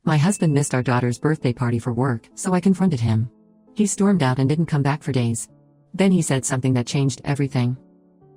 My husband missed our daughter's birthday party for work, so I confronted him. He stormed out and didn't come back for days. Then he said something that changed everything.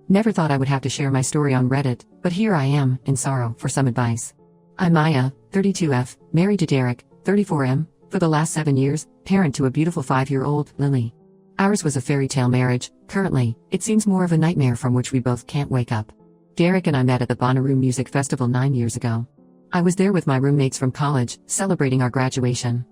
Never thought I would have to share my story on Reddit, but here I am, in sorrow, for some advice. I'm Maya, 32F, married to Derek, 34M, for the last 7 years, parent to a beautiful 5-year-old, Lily. Ours was a fairy tale marriage. Currently, it seems more of a nightmare from which we both can't wake up. Derek and I met at the Bonnaroo Music Festival 9 years ago. I was there with my roommates from college, celebrating our graduation.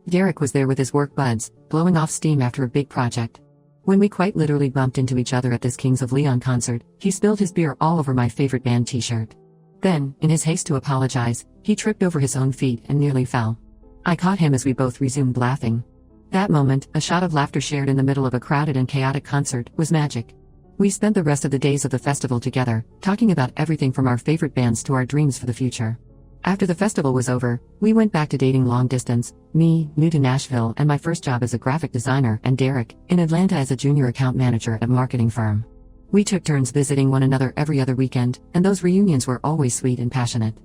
Derek was there with his work buds, blowing off steam after a big project. When we quite literally bumped into each other at this Kings of Leon concert, he spilled his beer all over my favorite band t-shirt. Then, in his haste to apologize, he tripped over his own feet and nearly fell. I caught him as we both resumed laughing. That moment, a shot of laughter shared in the middle of a crowded and chaotic concert, was magic. We spent the rest of the days of the festival together, talking about everything from our favorite bands to our dreams for the future. After the festival was over, we went back to dating long distance, me, new to Nashville and my first job as a graphic designer, and Derek, in Atlanta as a junior account manager at a marketing firm. We took turns visiting one another every other weekend, and those reunions were always sweet and passionate.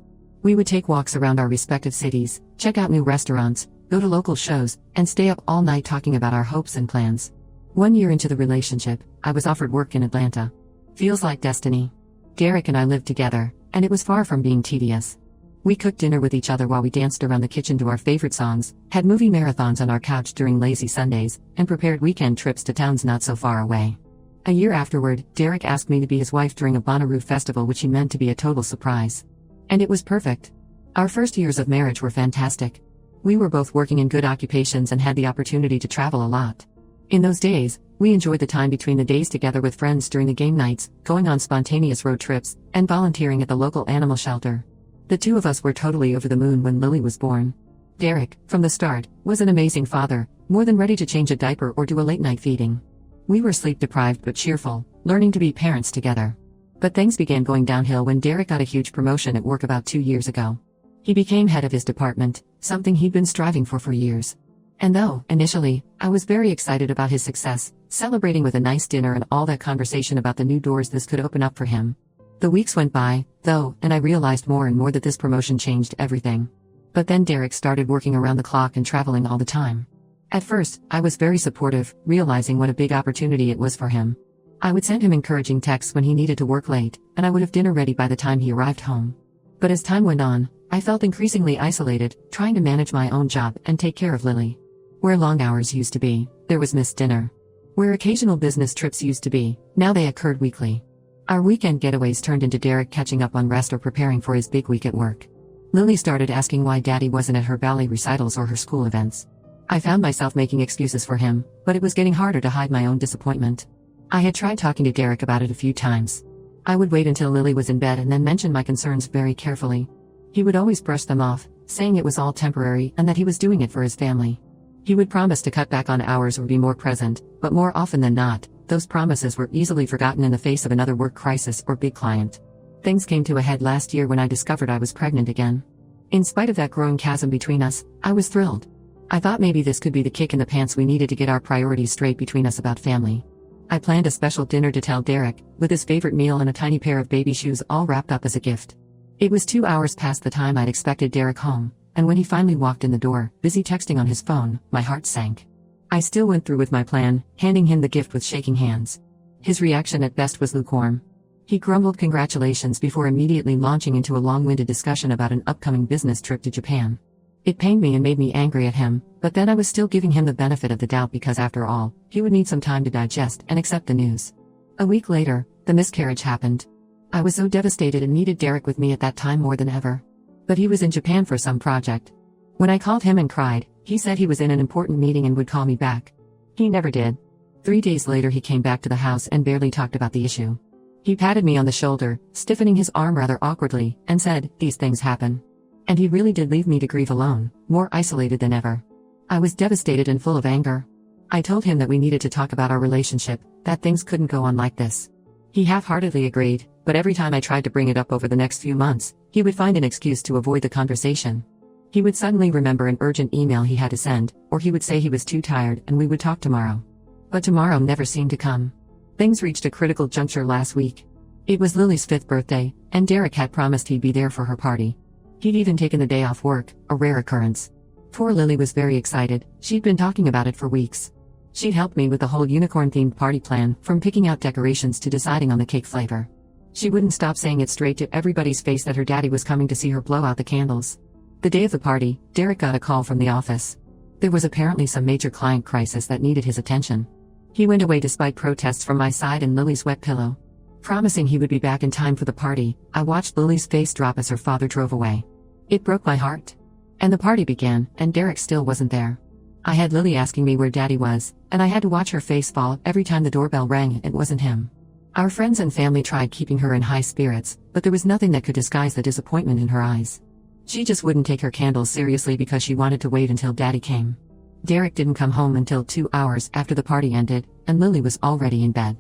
We would take walks around our respective cities, check out new restaurants, go to local shows, and stay up all night talking about our hopes and plans. 1 year into the relationship, I was offered work in Atlanta. Feels like destiny. Derek and I lived together, and it was far from being tedious. We cooked dinner with each other while we danced around the kitchen to our favorite songs, had movie marathons on our couch during lazy Sundays, and prepared weekend trips to towns not so far away. A year afterward, Derek asked me to be his wife during a Bonnaroo festival, which he meant to be a total surprise. And it was perfect. Our first years of marriage were fantastic. We were both working in good occupations and had the opportunity to travel a lot. In those days, we enjoyed the time between the days together with friends during the game nights, going on spontaneous road trips, and volunteering at the local animal shelter. The two of us were totally over the moon when Lily was born. Derek, from the start, was an amazing father, more than ready to change a diaper or do a late-night feeding. We were sleep-deprived but cheerful, learning to be parents together. But things began going downhill when Derek got a huge promotion at work about 2 years ago. He became head of his department, something he'd been striving for years. And though, initially, I was very excited about his success, celebrating with a nice dinner and all that conversation about the new doors this could open up for him. The weeks went by, though, and I realized more and more that this promotion changed everything. But then Derek started working around the clock and traveling all the time. At first, I was very supportive, realizing what a big opportunity it was for him. I would send him encouraging texts when he needed to work late, and I would have dinner ready by the time he arrived home. But as time went on, I felt increasingly isolated, trying to manage my own job and take care of Lily. Where long hours used to be, there was missed dinner. Where occasional business trips used to be, now they occurred weekly. Our weekend getaways turned into Derek catching up on rest or preparing for his big week at work. Lily started asking why Daddy wasn't at her ballet recitals or her school events. I found myself making excuses for him, but it was getting harder to hide my own disappointment. I had tried talking to Derek about it a few times. I would wait until Lily was in bed and then mention my concerns very carefully. He would always brush them off, saying it was all temporary and that he was doing it for his family. He would promise to cut back on hours or be more present, but more often than not, those promises were easily forgotten in the face of another work crisis or big client. Things came to a head last year when I discovered I was pregnant again. In spite of that growing chasm between us, I was thrilled. I thought maybe this could be the kick in the pants we needed to get our priorities straight between us about family. I planned a special dinner to tell Derek, with his favorite meal and a tiny pair of baby shoes all wrapped up as a gift. It was 2 hours past the time I'd expected Derek home, and when he finally walked in the door, busy texting on his phone, my heart sank. I still went through with my plan, handing him the gift with shaking hands. His reaction at best was lukewarm. He grumbled congratulations before immediately launching into a long-winded discussion about an upcoming business trip to Japan. It pained me and made me angry at him, but then I was still giving him the benefit of the doubt because after all, he would need some time to digest and accept the news. A week later, the miscarriage happened. I was so devastated and needed Derek with me at that time more than ever. But he was in Japan for some project. When I called him and cried, he said he was in an important meeting and would call me back. He never did. 3 days later he came back to the house and barely talked about the issue. He patted me on the shoulder, stiffening his arm rather awkwardly, and said, "These things happen." And he really did leave me to grieve alone, more isolated than ever. I was devastated and full of anger. I told him that we needed to talk about our relationship, that things couldn't go on like this. He half-heartedly agreed, but every time I tried to bring it up over the next few months, he would find an excuse to avoid the conversation. He would suddenly remember an urgent email he had to send, or he would say he was too tired and we would talk tomorrow. But tomorrow never seemed to come. Things reached a critical juncture last week. It was Lily's 5th birthday, and Derek had promised he'd be there for her party. He'd even taken the day off work, a rare occurrence. Poor Lily was very excited, she'd been talking about it for weeks. She'd helped me with the whole unicorn-themed party plan, from picking out decorations to deciding on the cake flavor. She wouldn't stop saying it straight to everybody's face that her daddy was coming to see her blow out the candles. The day of the party, Derek got a call from the office. There was apparently some major client crisis that needed his attention. He went away despite protests from my side and Lily's wet pillow. Promising he would be back in time for the party, I watched Lily's face drop as her father drove away. It broke my heart. And the party began, and Derek still wasn't there. I had Lily asking me where Daddy was, and I had to watch her face fall every time the doorbell rang and it wasn't him. Our friends and family tried keeping her in high spirits, but there was nothing that could disguise the disappointment in her eyes. She just wouldn't take her candles seriously because she wanted to wait until Daddy came. Derek didn't come home until 2 hours after the party ended, and Lily was already in bed.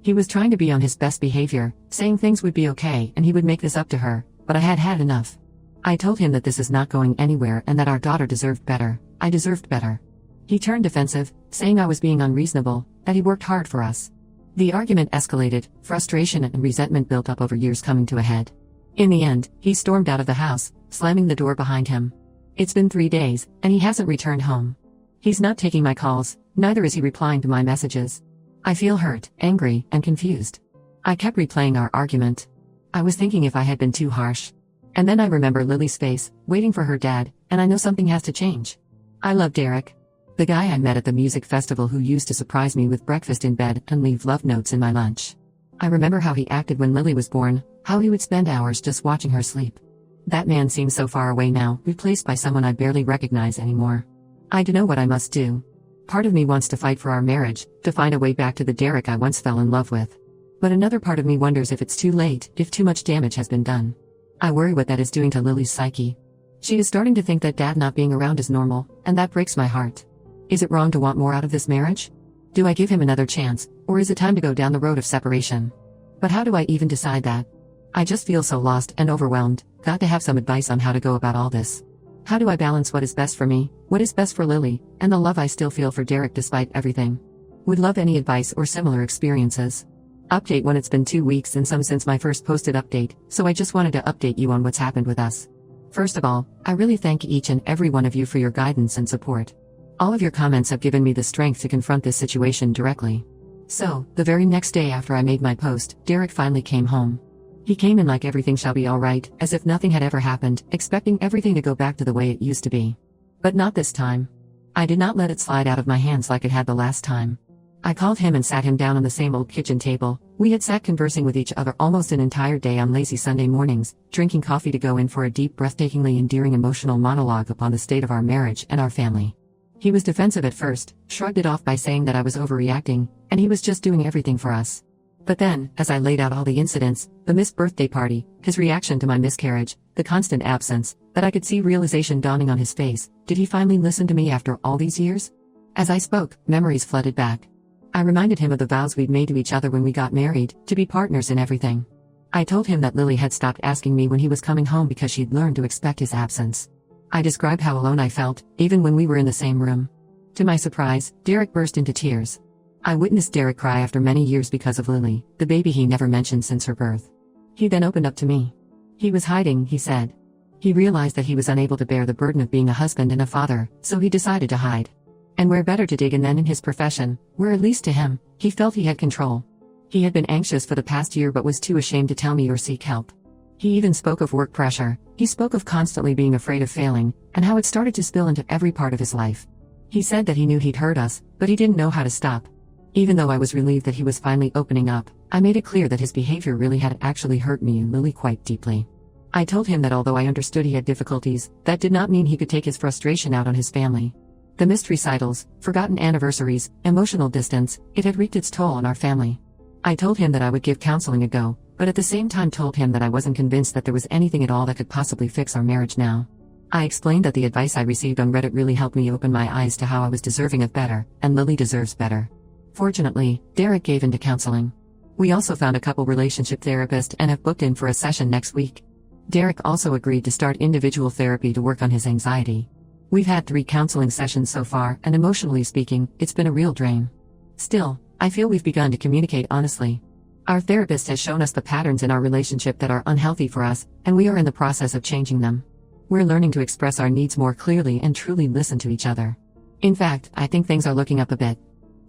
He was trying to be on his best behavior, saying things would be okay and he would make this up to her, but I had had enough. I told him that this is not going anywhere and that our daughter deserved better. I deserved better. He turned defensive, saying I was being unreasonable, that he worked hard for us. The argument escalated, frustration and resentment built up over years coming to a head. In the end, he stormed out of the house, slamming the door behind him. It's been 3 days, and he hasn't returned home. He's not taking my calls, neither is he replying to my messages. I feel hurt, angry, and confused. I kept replaying our argument. I was thinking if I had been too harsh. And then I remember Lily's face, waiting for her dad, and I know something has to change. I love Derek. The guy I met at the music festival who used to surprise me with breakfast in bed and leave love notes in my lunch. I remember how he acted when Lily was born, how he would spend hours just watching her sleep. That man seems so far away now, replaced by someone I barely recognize anymore. I don't know what I must do. Part of me wants to fight for our marriage, to find a way back to the Derek I once fell in love with. But another part of me wonders if it's too late, if too much damage has been done. I worry what that is doing to Lily's psyche. She is starting to think that Dad not being around is normal, and that breaks my heart. Is it wrong to want more out of this marriage? Do I give him another chance, or is it time to go down the road of separation? But how do I even decide that? I just feel so lost and overwhelmed, got to have some advice on how to go about all this. How do I balance what is best for me, what is best for Lily, and the love I still feel for Derek despite everything? Would love any advice or similar experiences. Update when it's been 2 weeks and some since my first posted update, so I just wanted to update you on what's happened with us. First of all, I really thank each and every one of you for your guidance and support. All of your comments have given me the strength to confront this situation directly. So, the very next day after I made my post, Derek finally came home. He came in like everything shall be alright, as if nothing had ever happened, expecting everything to go back to the way it used to be. But not this time. I did not let it slide out of my hands like it had the last time. I called him and sat him down on the same old kitchen table. We had sat conversing with each other almost an entire day on lazy Sunday mornings, drinking coffee to go in for a deep, breathtakingly endearing emotional monologue upon the state of our marriage and our family. He was defensive at first, shrugged it off by saying that I was overreacting, and he was just doing everything for us. But then, as I laid out all the incidents, the missed birthday party, his reaction to my miscarriage, the constant absence, that I could see realization dawning on his face, did he finally listen to me after all these years? As I spoke, memories flooded back. I reminded him of the vows we'd made to each other when we got married, to be partners in everything. I told him that Lily had stopped asking me when he was coming home because she'd learned to expect his absence. I described how alone I felt, even when we were in the same room. To my surprise, Derek burst into tears. I witnessed Derek cry after many years because of Lily, the baby he never mentioned since her birth. He then opened up to me. He was hiding, he said. He realized that he was unable to bear the burden of being a husband and a father, so he decided to hide. And where better to dig than in his profession, where at least to him, he felt he had control. He had been anxious for the past year but was too ashamed to tell me or seek help. He even spoke of work pressure, he spoke of constantly being afraid of failing, and how it started to spill into every part of his life. He said that he knew he'd hurt us, but he didn't know how to stop. Even though I was relieved that he was finally opening up, I made it clear that his behavior really had actually hurt me and Lily quite deeply. I told him that although I understood he had difficulties, that did not mean he could take his frustration out on his family. The missed recitals, forgotten anniversaries, emotional distance, it had wreaked its toll on our family. I told him that I would give counseling a go, but at the same time told him that I wasn't convinced that there was anything at all that could possibly fix our marriage now. I explained that the advice I received on Reddit really helped me open my eyes to how I was deserving of better, and Lily deserves better. Fortunately, Derek gave into counseling. We also found a couple relationship therapist and have booked in for a session next week. Derek also agreed to start individual therapy to work on his anxiety. We've had 3 counseling sessions so far, and emotionally speaking, it's been a real drain. Still, I feel we've begun to communicate honestly. Our therapist has shown us the patterns in our relationship that are unhealthy for us, and we are in the process of changing them. We're learning to express our needs more clearly and truly listen to each other. In fact, I think things are looking up a bit.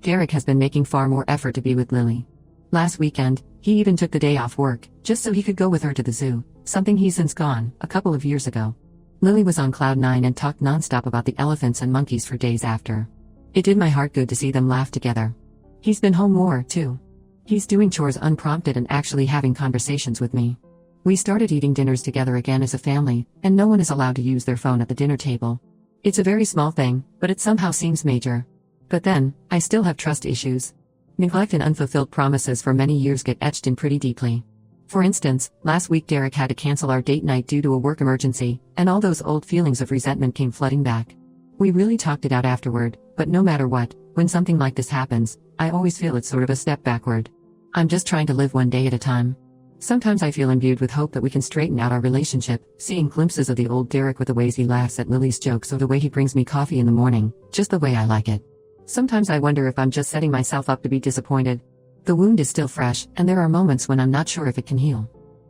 Derek has been making far more effort to be with Lily. Last weekend, he even took the day off work, just so he could go with her to the zoo, something he's since gone, a couple of years ago. Lily was on cloud 9 and talked nonstop about the elephants and monkeys for days after. It did my heart good to see them laugh together. He's been home more, too. He's doing chores unprompted and actually having conversations with me. We started eating dinners together again as a family, and no one is allowed to use their phone at the dinner table. It's a very small thing, but it somehow seems major. But then, I still have trust issues. Neglect and unfulfilled promises for many years get etched in pretty deeply. For instance, last week Derek had to cancel our date night due to a work emergency, and all those old feelings of resentment came flooding back. We really talked it out afterward, but no matter what, when something like this happens, I always feel it's sort of a step backward. I'm just trying to live one day at a time. Sometimes I feel imbued with hope that we can straighten out our relationship, seeing glimpses of the old Derek with the ways he laughs at Lily's jokes or the way he brings me coffee in the morning, just the way I like it. Sometimes I wonder if I'm just setting myself up to be disappointed. The wound is still fresh, and there are moments when I'm not sure if it can heal.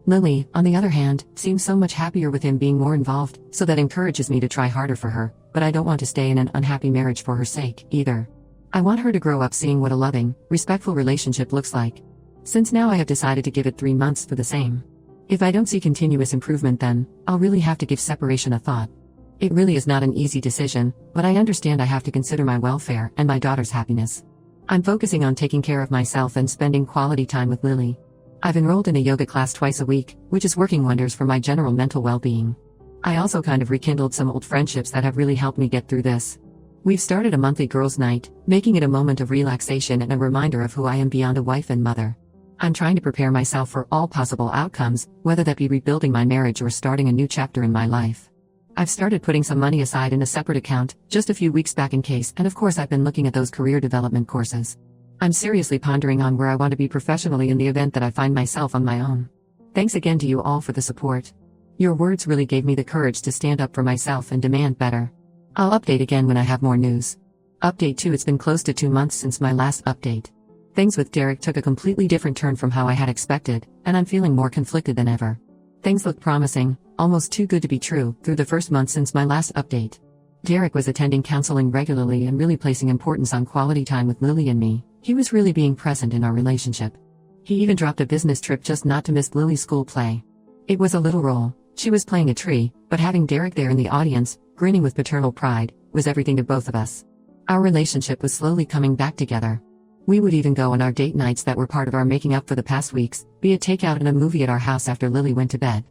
Lily, on the other hand, seems so much happier with him being more involved, so that encourages me to try harder for her, but I don't want to stay in an unhappy marriage for her sake, either. I want her to grow up seeing what a loving, respectful relationship looks like. Since now I have decided to give it 3 months for the same. If I don't see continuous improvement, then I'll really have to give separation a thought. It really is not an easy decision, but I understand I have to consider my welfare and my daughter's happiness. I'm focusing on taking care of myself and spending quality time with Lily. I've enrolled in a yoga class twice a week, which is working wonders for my general mental well-being. I also kind of rekindled some old friendships that have really helped me get through this. We've started a monthly girls' night, making it a moment of relaxation and a reminder of who I am beyond a wife and mother. I'm trying to prepare myself for all possible outcomes, whether that be rebuilding my marriage or starting a new chapter in my life. I've started putting some money aside in a separate account, just a few weeks back in case, and of course I've been looking at those career development courses. I'm seriously pondering on where I want to be professionally in the event that I find myself on my own. Thanks again to you all for the support. Your words really gave me the courage to stand up for myself and demand better. I'll update again when I have more news. Update 2. It's been close to 2 months since my last update. Things with Derek took a completely different turn from how I had expected, and I'm feeling more conflicted than ever. Things look promising, almost too good to be true, through the first month since my last update. Derek was attending counseling regularly and really placing importance on quality time with Lily and me. He was really being present in our relationship. He even dropped a business trip just not to miss Lily's school play. It was a little role. She was playing a tree, but having Derek there in the audience, grinning with paternal pride, was everything to both of us. Our relationship was slowly coming back together. We would even go on our date nights that were part of our making up for the past weeks, be it takeout and a movie at our house after Lily went to bed.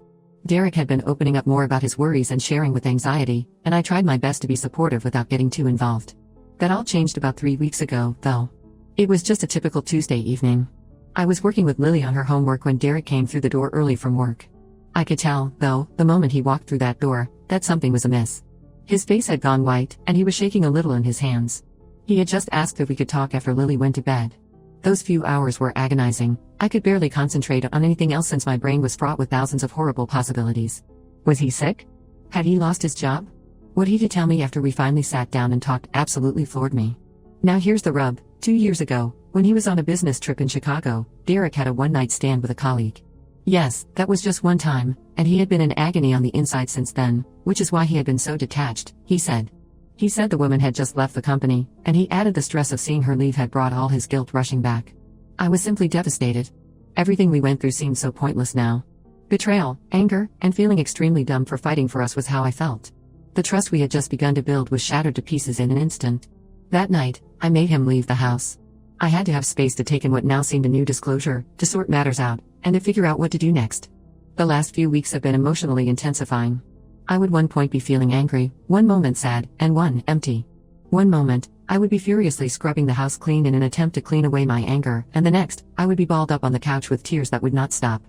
Derek had been opening up more about his worries and sharing with anxiety, and I tried my best to be supportive without getting too involved. That all changed about 3 weeks ago, though. It was just a typical Tuesday evening. I was working with Lily on her homework when Derek came through the door early from work. I could tell, though, the moment he walked through that door, that something was amiss. His face had gone white, and he was shaking a little in his hands. He had just asked if we could talk after Lily went to bed. Those few hours were agonizing. I could barely concentrate on anything else since my brain was fraught with thousands of horrible possibilities. Was he sick? Had he lost his job? What he did tell me after we finally sat down and talked absolutely floored me. Now here's the rub. 2 years ago, when he was on a business trip in Chicago, Derek had a one-night stand with a colleague. Yes, that was just one time, and he had been in agony on the inside since then, which is why he had been so detached, he said. He said the woman had just left the company, and he added the stress of seeing her leave had brought all his guilt rushing back. I was simply devastated. Everything we went through seemed so pointless now. Betrayal, anger, and feeling extremely dumb for fighting for us was how I felt. The trust we had just begun to build was shattered to pieces in an instant. That night, I made him leave the house. I had to have space to take in what now seemed a new disclosure, to sort matters out, and to figure out what to do next. The last few weeks have been emotionally intensifying. I would one point be feeling angry, one moment sad, and one empty. One moment, I would be furiously scrubbing the house clean in an attempt to clean away my anger, and the next, I would be balled up on the couch with tears that would not stop.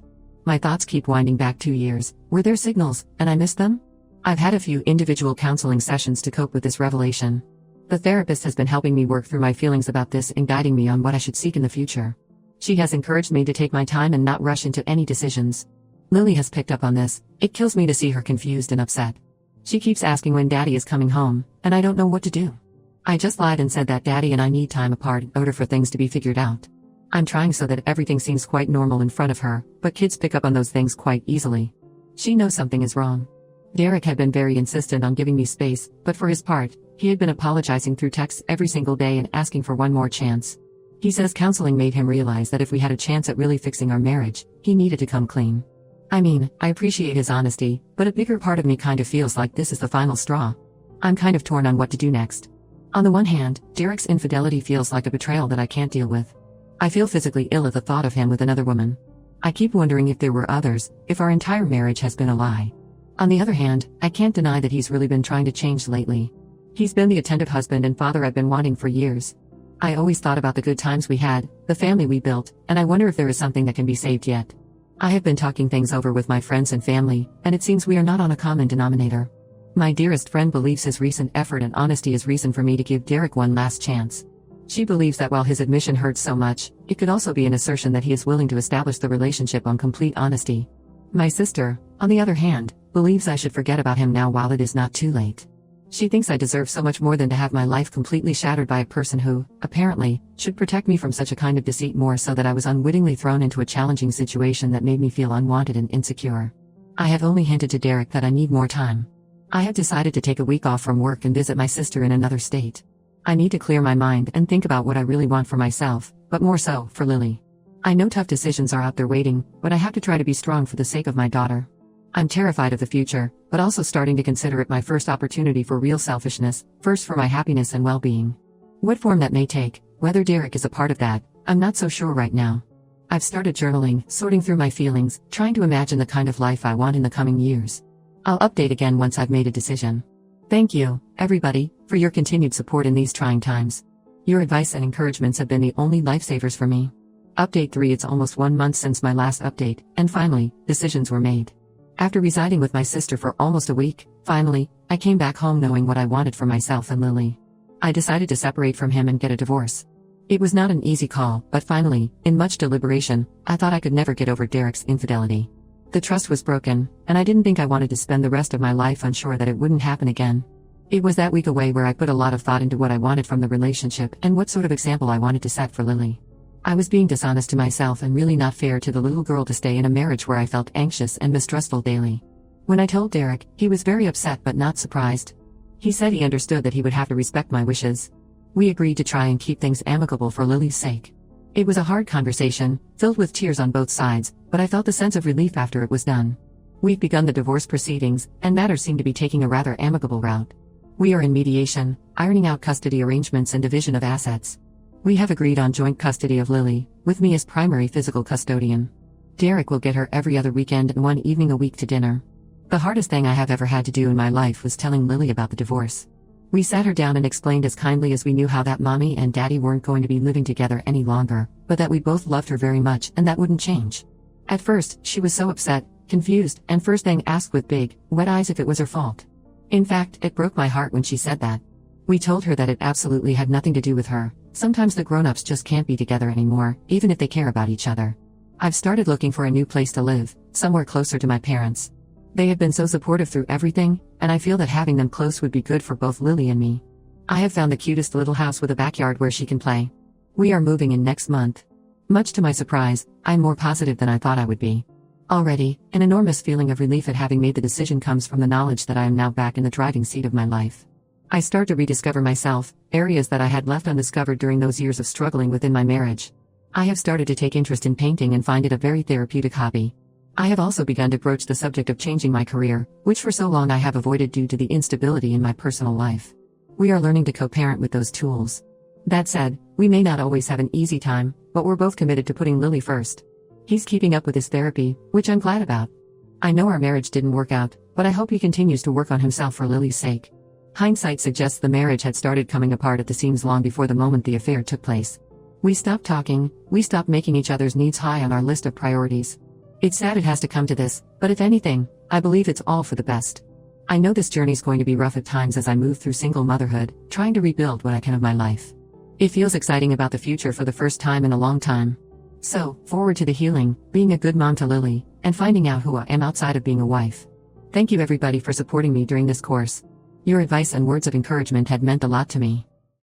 My thoughts keep winding back 2 years. Were there signals, and I missed them? I've had a few individual counseling sessions to cope with this revelation. The therapist has been helping me work through my feelings about this and guiding me on what I should seek in the future. She has encouraged me to take my time and not rush into any decisions. Lily has picked up on this. It kills me to see her confused and upset. She keeps asking when Daddy is coming home, and I don't know what to do. I just lied and said that Daddy and I need time apart in order for things to be figured out. I'm trying so that everything seems quite normal in front of her, but kids pick up on those things quite easily. She knows something is wrong. Derek had been very insistent on giving me space, but for his part, he had been apologizing through texts every single day and asking for one more chance. He says counseling made him realize that if we had a chance at really fixing our marriage, he needed to come clean. I mean, I appreciate his honesty, but a bigger part of me kind of feels like this is the final straw. I'm kind of torn on what to do next. On the one hand, Derek's infidelity feels like a betrayal that I can't deal with. I feel physically ill at the thought of him with another woman. I keep wondering if there were others, if our entire marriage has been a lie. On the other hand, I can't deny that he's really been trying to change lately. He's been the attentive husband and father I've been wanting for years. I always thought about the good times we had, the family we built, and I wonder if there is something that can be saved yet. I have been talking things over with my friends and family, and it seems we are not on a common denominator. My dearest friend believes his recent effort and honesty is reason for me to give Derek one last chance. She believes that while his admission hurts so much, it could also be an assertion that he is willing to establish the relationship on complete honesty. My sister, on the other hand, believes I should forget about him now while it is not too late. She thinks I deserve so much more than to have my life completely shattered by a person who, apparently, should protect me from such a kind of deceit more so that I was unwittingly thrown into a challenging situation that made me feel unwanted and insecure. I have only hinted to Derek that I need more time. I have decided to take a week off from work and visit my sister in another state. I need to clear my mind and think about what I really want for myself, but more so, for Lily. I know tough decisions are out there waiting, but I have to try to be strong for the sake of my daughter. I'm terrified of the future, but also starting to consider it my first opportunity for real selfishness, first for my happiness and well-being. What form that may take, whether Derek is a part of that, I'm not so sure right now. I've started journaling, sorting through my feelings, trying to imagine the kind of life I want in the coming years. I'll update again once I've made a decision. Thank you, everybody, for your continued support in these trying times. Your advice and encouragements have been the only lifesavers for me. Update 3. It's almost 1 month since my last update, and finally, decisions were made. After residing with my sister for almost a week, finally, I came back home knowing what I wanted for myself and Lily. I decided to separate from him and get a divorce. It was not an easy call, but finally, in much deliberation, I thought I could never get over Derek's infidelity. The trust was broken, and I didn't think I wanted to spend the rest of my life unsure that it wouldn't happen again. It was that week away where I put a lot of thought into what I wanted from the relationship and what sort of example I wanted to set for Lily. I was being dishonest to myself and really not fair to the little girl to stay in a marriage where I felt anxious and mistrustful daily. When I told Derek, he was very upset but not surprised. He said he understood that he would have to respect my wishes. We agreed to try and keep things amicable for Lily's sake. It was a hard conversation, filled with tears on both sides, but I felt a sense of relief after it was done. We've begun the divorce proceedings, and matters seem to be taking a rather amicable route. We are in mediation, ironing out custody arrangements and division of assets. We have agreed on joint custody of Lily, with me as primary physical custodian. Derek will get her every other weekend and one evening a week to dinner. The hardest thing I have ever had to do in my life was telling Lily about the divorce. We sat her down and explained as kindly as we knew how that mommy and daddy weren't going to be living together any longer, but that we both loved her very much and that wouldn't change. At first, she was so upset, confused, and first thing asked with big, wet eyes if it was her fault. In fact, it broke my heart when she said that. We told her that it absolutely had nothing to do with her. Sometimes the grown-ups just can't be together anymore, even if they care about each other. I've started looking for a new place to live, somewhere closer to my parents. They have been so supportive through everything, and I feel that having them close would be good for both Lily and me. I have found the cutest little house with a backyard where she can play. We are moving in next month. Much to my surprise, I'm more positive than I thought I would be. Already, an enormous feeling of relief at having made the decision comes from the knowledge that I am now back in the driving seat of my life. I start to rediscover myself, areas that I had left undiscovered during those years of struggling within my marriage. I have started to take interest in painting and find it a very therapeutic hobby. I have also begun to broach the subject of changing my career, which for so long I have avoided due to the instability in my personal life. We are learning to co-parent with those tools. That said, we may not always have an easy time, but we're both committed to putting Lily first. He's keeping up with his therapy, which I'm glad about. I know our marriage didn't work out, but I hope he continues to work on himself for Lily's sake. Hindsight suggests the marriage had started coming apart at the seams long before the moment the affair took place. We stopped talking, we stopped making each other's needs high on our list of priorities. It's sad it has to come to this, but if anything, I believe it's all for the best. I know this journey's going to be rough at times as I move through single motherhood, trying to rebuild what I can of my life. It feels exciting about the future for the first time in a long time. So, forward to the healing, being a good mom to Lily, and finding out who I am outside of being a wife. Thank you everybody for supporting me during this course. Your advice and words of encouragement had meant a lot to me.